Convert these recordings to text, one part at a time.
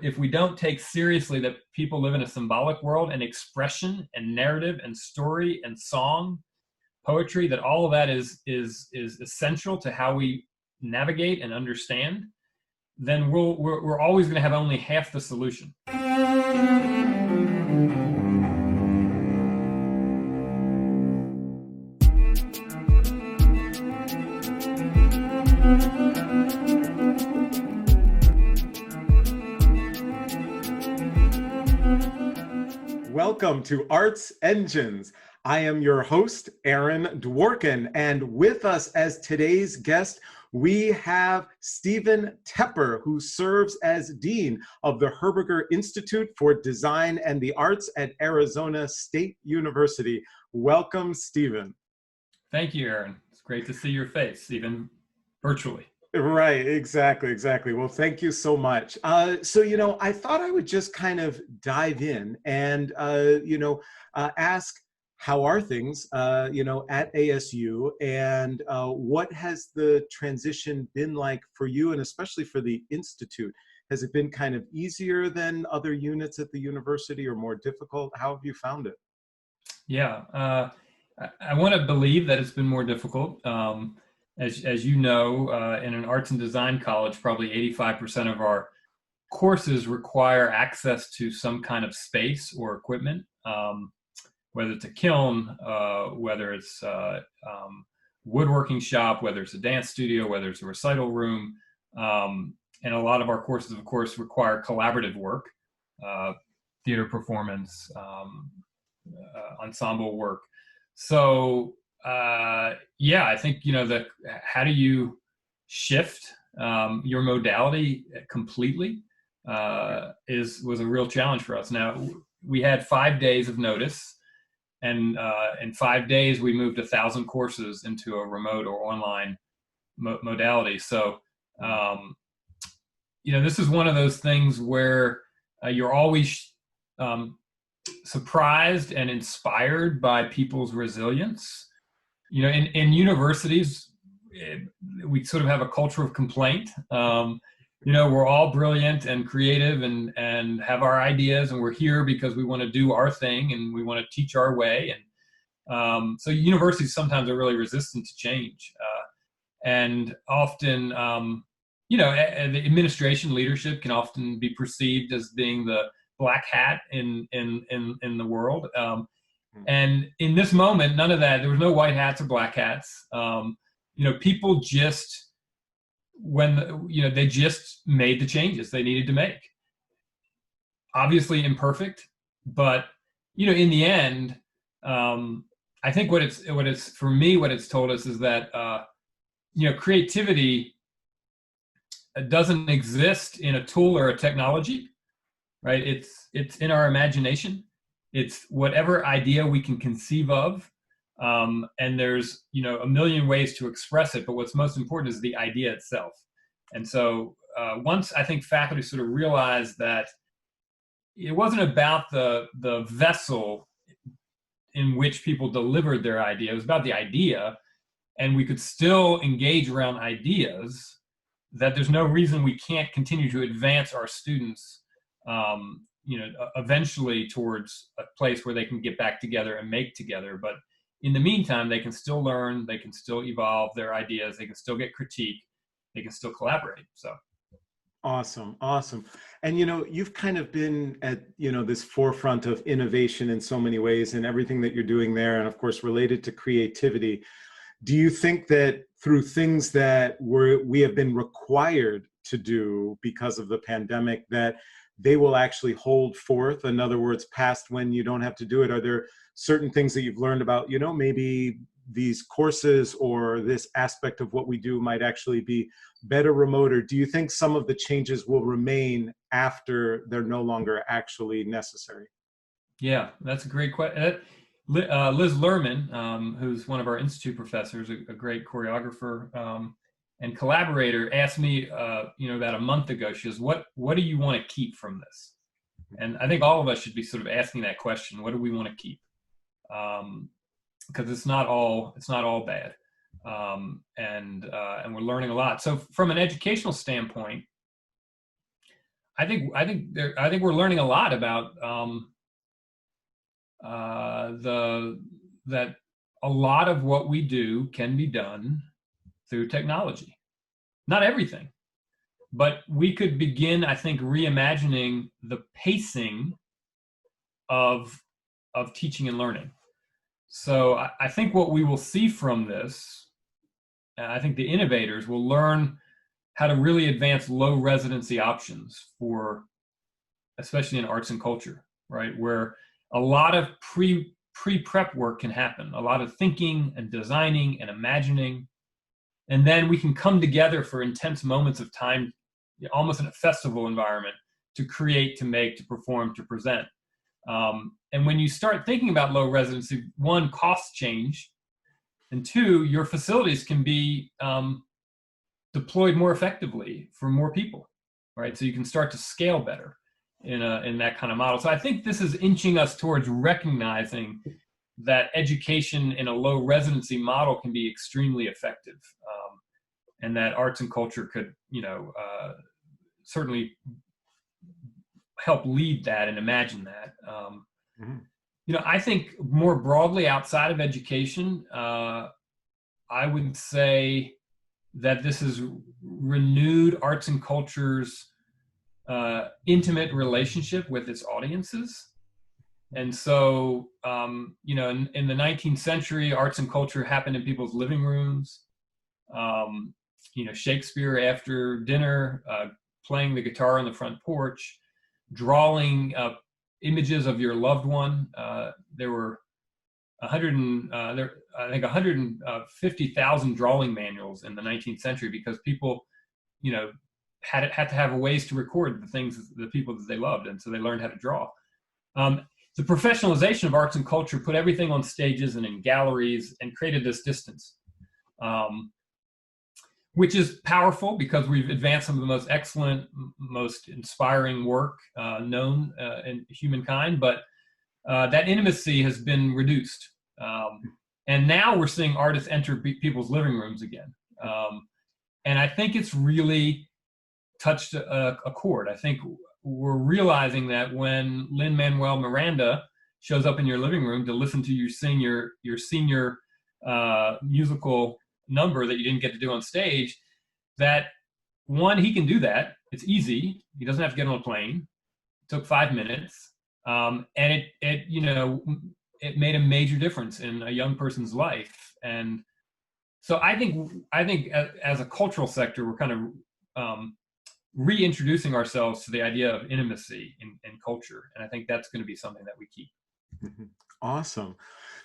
if we don't take seriously that people live in a symbolic world, and expression and narrative and story and song, poetry, that all of that is essential to how we navigate and understand, then we're always going to have only half the solution. Welcome to Arts Engines. I am your host, Aaron Dworkin, and with us as today's guest, we have Stephen Tepper, who serves as Dean of the Herberger Institute for Design and the Arts at Arizona State University. Welcome, Stephen. Thank you, Aaron. It's great to see your face, even virtually. Right, exactly. Well, thank you so much. So, I thought I would just kind of dive in and, ask how are things, at ASU, and what has the transition been like for you, and especially for the Institute? Has it been kind of easier than other units at the university or more difficult? How have you found it? Yeah, I want to believe that it's been more difficult. As you know, in an arts and design college, probably 85% of our courses require access to some kind of space or equipment, whether it's a kiln, whether it's woodworking shop, whether it's a dance studio, whether it's a recital room. And a lot of our courses, of course, require collaborative work, theater performance, ensemble work. So, I think, how do you shift your modality completely was a real challenge for us. Now, we had 5 days of notice, and in 5 days, we moved 1,000 courses into a remote or online modality. So, this is one of those things where you're always surprised and inspired by people's resilience. In universities, we sort of have a culture of complaint. We're all brilliant and creative and have our ideas, and we're here because we want to do our thing and we want to teach our way. And so universities sometimes are really resistant to change. And often, the administration leadership can often be perceived as being the black hat in the world. And in this moment, none of that. There was no white hats or black hats. People just, they just made the changes they needed to make. Obviously imperfect, but in the end, I think what it's told us is that creativity doesn't exist in a tool or a technology, right? It's in our imagination. It's whatever idea we can conceive of, and there's a million ways to express it, but what's most important is the idea itself. And so once I think faculty sort of realized that it wasn't about the vessel in which people delivered their idea, it was about the idea, and we could still engage around ideas, that there's no reason we can't continue to advance our students eventually towards a place where they can get back together and make together. But in the meantime, they can still learn, they can still evolve their ideas, they can still get critique, they can still collaborate. So. Awesome. And, you've kind of been at, this forefront of innovation in so many ways, and everything that you're doing there, and of course, related to creativity. Do you think that through things that we have been required to do because of the pandemic, that they will actually hold forth? In other words, past when you don't have to do it, are there certain things that you've learned about, maybe these courses or this aspect of what we do might actually be better remote? Or do you think some of the changes will remain after they're no longer actually necessary? Yeah, that's a great question. Liz Lerman, who's one of our Institute professors, a great choreographer and collaborator, asked me, about a month ago. She goes, "What do you want to keep from this?" And I think all of us should be sort of asking that question. What do we want to keep? Because it's not all bad, and we're learning a lot. So from an educational standpoint, I think we're learning a lot about that a lot of what we do can be done through technology. Not everything, but we could begin, I think, reimagining the pacing of teaching and learning. So I think what we will see from this, I think the innovators will learn how to really advance low residency options for, especially in arts and culture, right? Where a lot of pre-prep work can happen, a lot of thinking and designing and imagining. And then we can come together for intense moments of time, almost in a festival environment, to create, to make, to perform, to present. And when you start thinking about low residency, one, costs change, and two, your facilities can be deployed more effectively for more people, right? So you can start to scale better in that kind of model. So I think this is inching us towards recognizing that education in a low residency model can be extremely effective, and that arts and culture could, certainly help lead that and imagine that. I think more broadly outside of education, I would say that this is renewed arts and culture's intimate relationship with its audiences. And so, in the 19th century, arts and culture happened in people's living rooms. Shakespeare after dinner, playing the guitar on the front porch, drawing images of your loved one. There were 150,000 drawing manuals in the 19th century because people, had to have ways to record the people that they loved, and so they learned how to draw. The professionalization of arts and culture put everything on stages and in galleries and created this distance, which is powerful because we've advanced some of the most excellent, most inspiring work known in humankind, but that intimacy has been reduced. And now we're seeing artists enter people's living rooms again. And I think it's really touched a chord. I think we're realizing that when Lin-Manuel Miranda shows up in your living room to listen to you sing your senior musical number that you didn't get to do on stage, that one, he can do that. It's easy. He doesn't have to get on a plane. It took 5 minutes. And it made a major difference in a young person's life. And so I think as a cultural sector, we're kind of reintroducing ourselves to the idea of intimacy in culture. And I think that's going to be something that we keep. Awesome.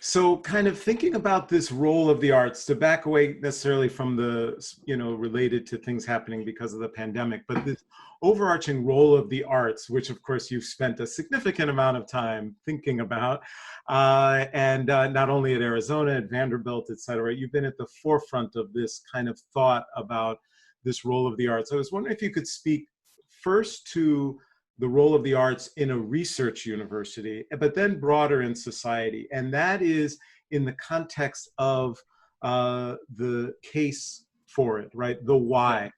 So kind of thinking about this role of the arts, to back away necessarily from the, related to things happening because of the pandemic, but this overarching role of the arts, which of course you've spent a significant amount of time thinking about, and not only at Arizona, at Vanderbilt, et cetera, you've been at the forefront of this kind of thought about this role of the arts. I was wondering if you could speak first to the role of the arts in a research university, but then broader in society. And that is in the context of the case for it, right? The why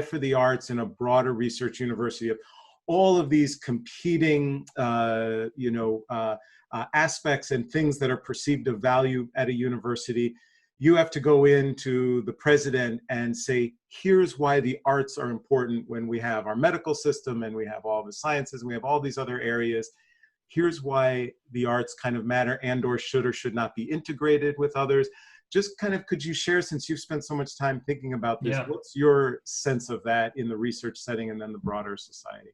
for the arts in a broader research university, of all of these competing, aspects and things that are perceived of value at a university. You have to go into the president and say, here's why the arts are important when we have our medical system and we have all the sciences and we have all these other areas. Here's why the arts kind of matter and or should not be integrated with others. Just kind of, could you share, since you've spent so much time thinking about this, what's your sense of that in the research setting and then the broader society?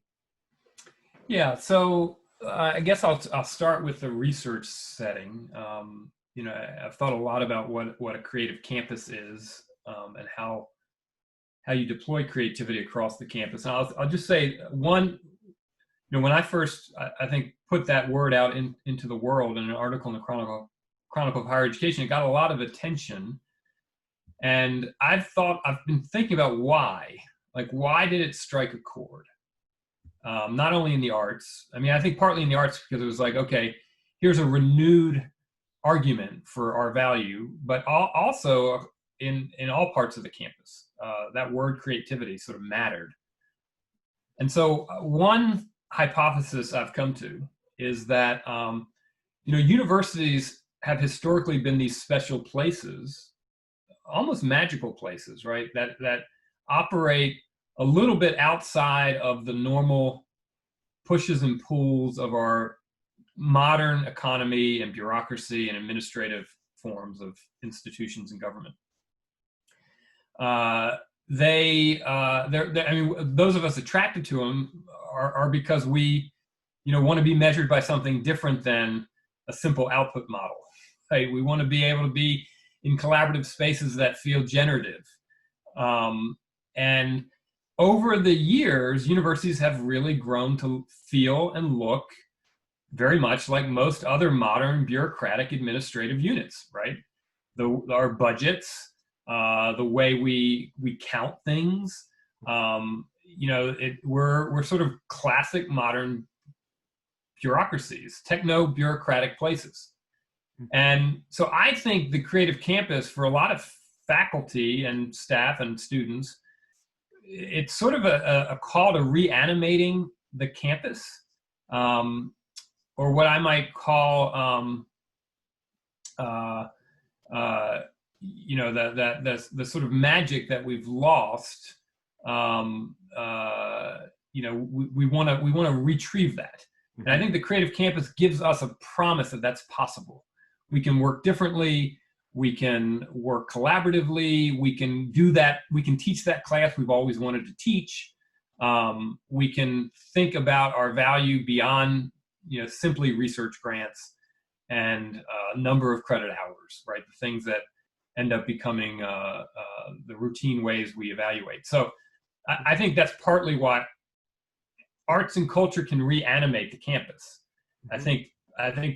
Yeah, so I guess I'll start with the research setting. I've thought a lot about what a creative campus is, and how you deploy creativity across the campus. And I'll just say one, when I first, I think, put that word out into the world in an article in the Chronicle of Higher Education, it got a lot of attention. And I've been thinking about why. Like, why did it strike a chord? Not only in the arts. I mean, I think partly in the arts because it was like, okay, here's a renewed argument for our value, but also in all parts of the campus. That word creativity sort of mattered. And so one hypothesis I've come to is that, universities have historically been these special places, almost magical places, right? That operate a little bit outside of the normal pushes and pulls of our modern economy and bureaucracy and administrative forms of institutions and government. I mean, those of us attracted to them are because we, want to be measured by something different than a simple output model. Right? We want to be able to be in collaborative spaces that feel generative. And over the years, universities have really grown to feel and look very much like most other modern bureaucratic administrative units, right? Our budgets, the way we count things, we're sort of classic modern bureaucracies, techno-bureaucratic places. And so I think the creative campus, for a lot of faculty and staff and students, it's sort of a call to reanimating the campus, or what I might call, the sort of magic that we've lost. We want to retrieve that. And I think the creative campus gives us a promise that that's possible. We can work differently. We can work collaboratively. We can do that. We can teach that class we've always wanted to teach. We can think about our value beyond, simply research grants and a number of credit hours, right? The things that end up becoming the routine ways we evaluate. So I think that's partly why arts and culture can reanimate the campus. I think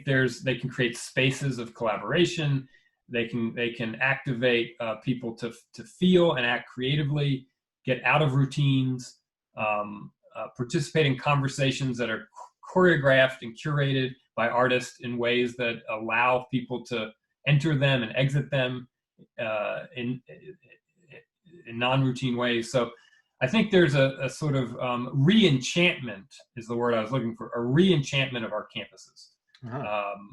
they can create spaces of collaboration. They can activate people to feel and act creatively, get out of routines, participate in conversations that are choreographed and curated by artists in ways that allow people to enter them and exit them in non-routine ways. So I think there's a sort of re-enchantment is the word I was looking for, a re-enchantment of our campuses.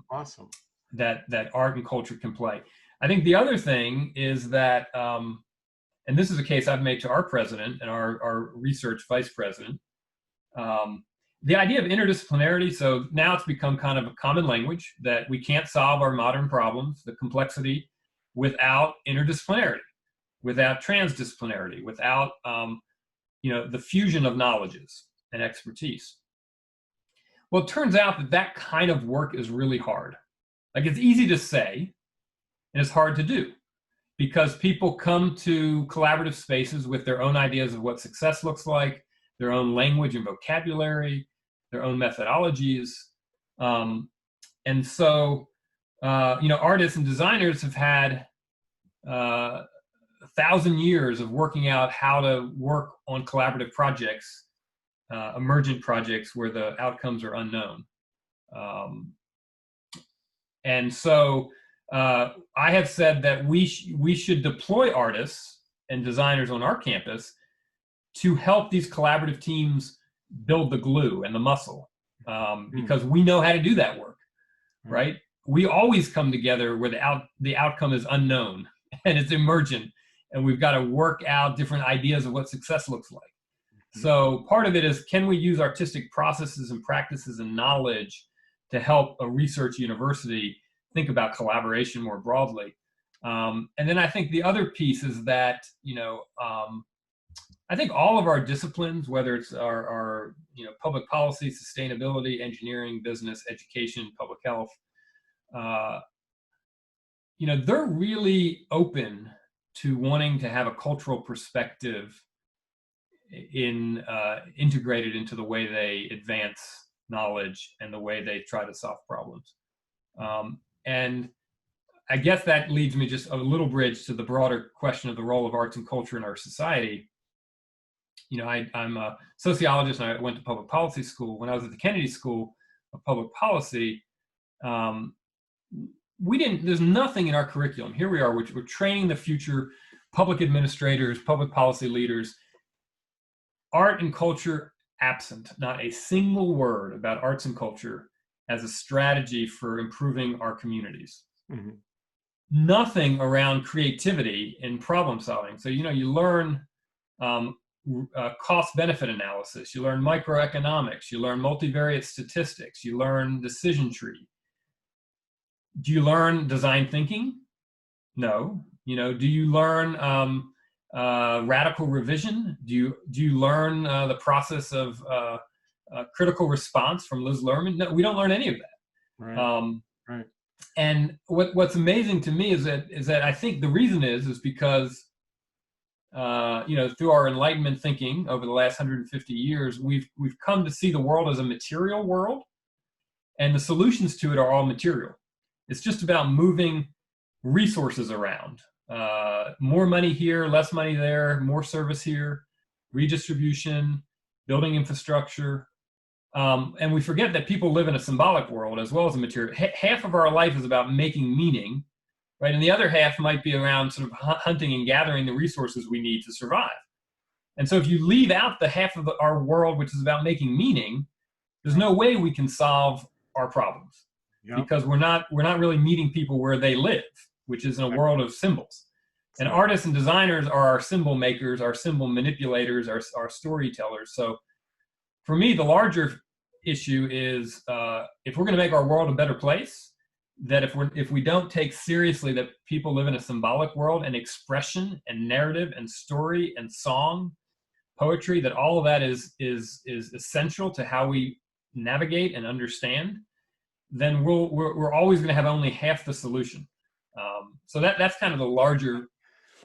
Awesome. That art and culture can play. I think the other thing is that, and this is a case I've made to our president and our research vice president, the idea of interdisciplinarity. So now it's become kind of a common language that we can't solve our modern problems, the complexity, without interdisciplinarity, without transdisciplinarity, without the fusion of knowledges and expertise. Well, it turns out that kind of work is really hard. Like, it's easy to say, and it's hard to do, because people come to collaborative spaces with their own ideas of what success looks like, their own language and vocabulary, their own methodologies. And so, artists and designers have had 1,000 years of working out how to work on collaborative projects, emergent projects where the outcomes are unknown. And so I have said that we should deploy artists and designers on our campus to help these collaborative teams build the glue and the muscle, because we know how to do that work, right? We always come together where the outcome is unknown and it's emergent, and we've got to work out different ideas of what success looks like. So part of it is, can we use artistic processes and practices and knowledge to help a research university think about collaboration more broadly? And then I think the other piece is that, I think all of our disciplines, whether it's our public policy, sustainability, engineering, business, education, public health, they're really open to wanting to have a cultural perspective integrated into the way they advance knowledge and the way they try to solve problems. And I guess that leads me just a little bridge to the broader question of the role of arts and culture in our society. I'm a sociologist and I went to public policy school. When I was at the Kennedy School of Public Policy, there's nothing in our curriculum. Here we are, we're training the future public administrators, public policy leaders. Art and culture absent, not a single word about arts and culture as a strategy for improving our communities. Mm-hmm. Nothing around creativity and problem solving. So, you learn cost benefit analysis, you learn microeconomics, you learn multivariate statistics, you learn decision tree. Do you learn design thinking? No. Do you learn radical revision? Do you learn the process of critical response from Liz Lerman? No, we don't learn any of that. Right. Right. And what's amazing to me is that I think the reason is because through our Enlightenment thinking over the last 150 years, we've come to see the world as a material world, and the solutions to it are all material. It's just about moving resources around. More money here, less money there, more service here, redistribution, building infrastructure. And we forget that people live in a symbolic world as well as a material. Half of our life is about making meaning, right? And the other half might be around sort of hunting and gathering the resources we need to survive. And so if you leave out the half of our world, which is about making meaning, there's no way we can solve our problems. Yep. Because we're not really meeting people where they live, which is in a world of symbols. And artists and designers are our symbol makers, our symbol manipulators, our storytellers. So for me, the larger issue is if we're going to make our world a better place, that if we don't take seriously that people live in a symbolic world, and expression and narrative and story and song, poetry, that all of that is essential to how we navigate and understand, then we're always going to have only half the solution. So that's kind of the larger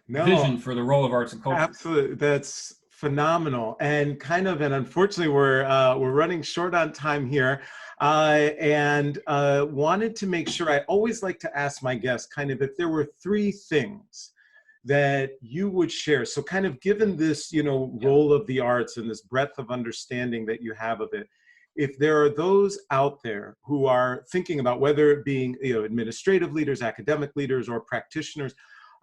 vision for the role of arts and culture. Absolutely, that's phenomenal. And unfortunately, we're running short on time here, and wanted to make sure. I always like to ask my guests if there were 3 things that you would share. So given this, role of the arts and this breadth of understanding that you have of it, if there are those out there who are thinking about whether it being administrative leaders, academic leaders, or practitioners,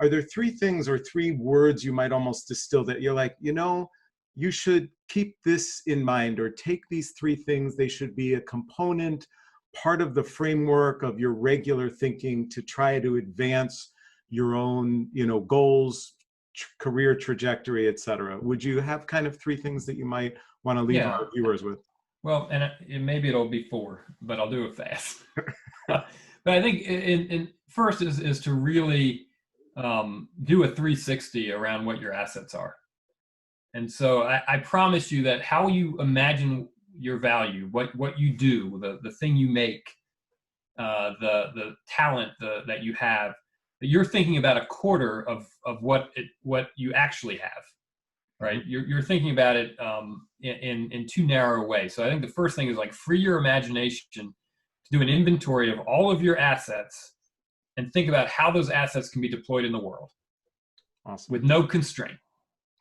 are there 3 things or 3 words you might almost distill that you're like, you should keep this in mind, or take these 3 things, they should be a component, part of the framework of your regular thinking to try to advance your own, goals, career trajectory, etc. Would you have 3 things that you might want to leave our viewers with? Well, and maybe it'll be 4, but I'll do it fast. But I think in first is to really do a 360 around what your assets are. And so I promise you that how you imagine your value, what you do, the thing you make, the talent that you have, that you're thinking about a quarter of what you actually have. Right, you're thinking about it in too narrow a way. So I think the first thing is free your imagination to do an inventory of all of your assets and think about how those assets can be deployed in the world. Awesome. With no constraint.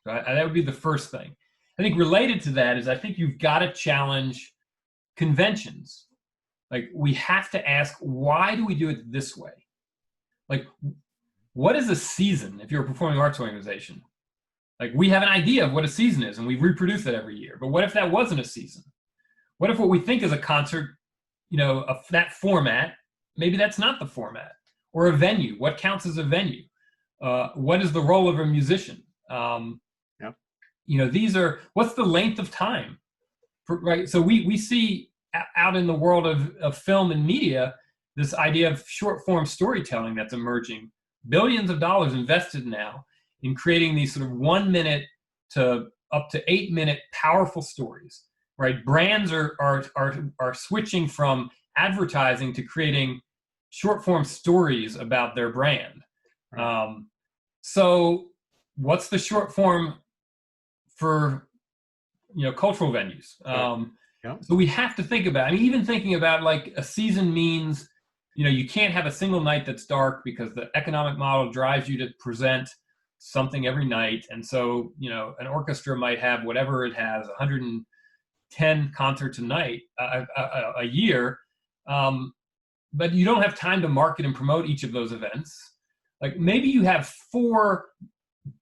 Right, that would be the first thing. I think related to that is I think you've got to challenge conventions. We have to ask, why do we do it this way? What is a season if you're a performing arts organization? We have an idea of what a season is, and we reproduce it every year. But what if that wasn't a season? What if what we think is a concert, that format, maybe that's not the format? Or a venue, what counts as a venue? What is the role of a musician? What's the length of time? Right. So we see out in the world of film and media, this idea of short form storytelling that's emerging. Billions of dollars invested now in creating these sort of 1 minute to up to 8 minute powerful stories, right? Brands are switching from advertising to creating short form stories about their brand. So what's the short form for, cultural venues? So we have to think about, even thinking about a season means, you can't have a single night that's dark because the economic model drives you to present something every night. And so, an orchestra might have whatever it has, 110 concerts a night, a year. But you don't have time to market and promote each of those events. Maybe you have 4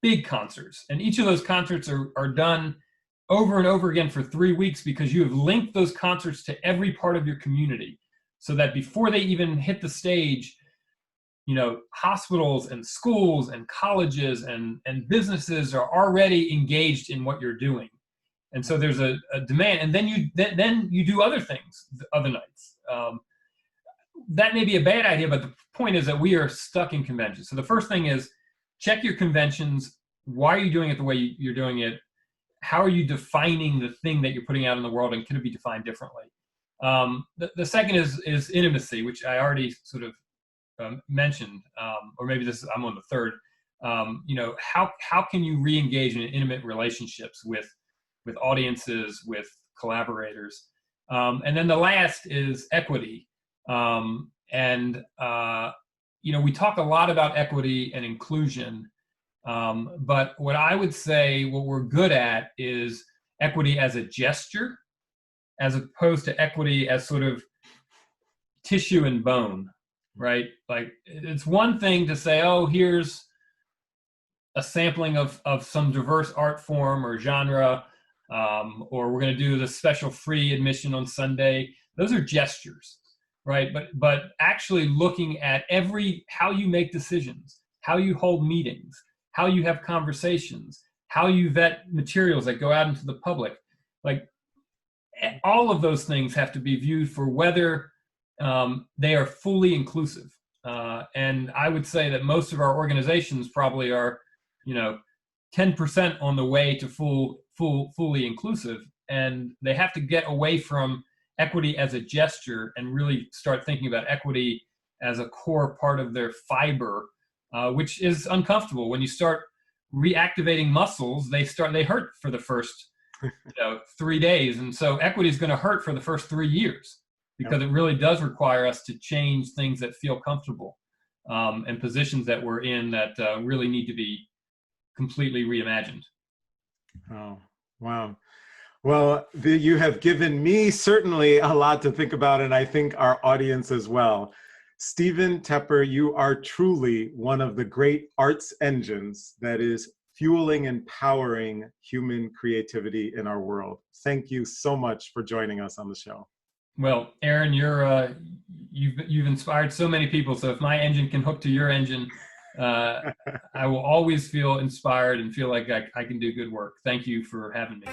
big concerts, and each of those concerts are done over and over again for 3 weeks because you have linked those concerts to every part of your community, so that before they even hit the stage, you know, hospitals and schools and colleges and businesses are already engaged in what you're doing. And so there's a demand, and then you do other things other nights. That may be a bad idea, but the point is that we are stuck in conventions. So the first thing is check your conventions. Why are you doing it the way you're doing it? How are you defining the thing that you're putting out in the world, and can it be defined differently? The second is intimacy, which I already sort of mentioned, or maybe I'm on the third. You know, how can you re-engage in intimate relationships with audiences, with collaborators? And then the last is equity. You know, we talk a lot about equity and inclusion, but what I would say what we're good at is equity as a gesture, as opposed to equity as sort of tissue and bone, right? Like, it's one thing to say, oh, here's a sampling of some diverse art form or genre, or we're going to do the special free admission on Sunday. Those are gestures, right? But actually looking at how you make decisions, how you hold meetings, how you have conversations, how you vet materials that go out into the public, like all of those things have to be viewed for whether they are fully inclusive. And I would say that most of our organizations probably are, you know, 10% on the way to fully inclusive, and they have to get away from equity as a gesture and really start thinking about equity as a core part of their fiber, which is uncomfortable. When you start reactivating muscles, they hurt for the first 3 days, and so equity is going to hurt for the first 3 years, because it really does require us to change things that feel comfortable, and positions that we're in that really need to be completely reimagined. Oh, wow. Well, you have given me certainly a lot to think about, and I think our audience as well. Stephen Tepper, you are truly one of the great arts engines that is fueling and powering human creativity in our world. Thank you so much for joining us on the show. Well, Aaron, you've inspired so many people. So if my engine can hook to your engine, I will always feel inspired and feel like I can do good work. Thank you for having me.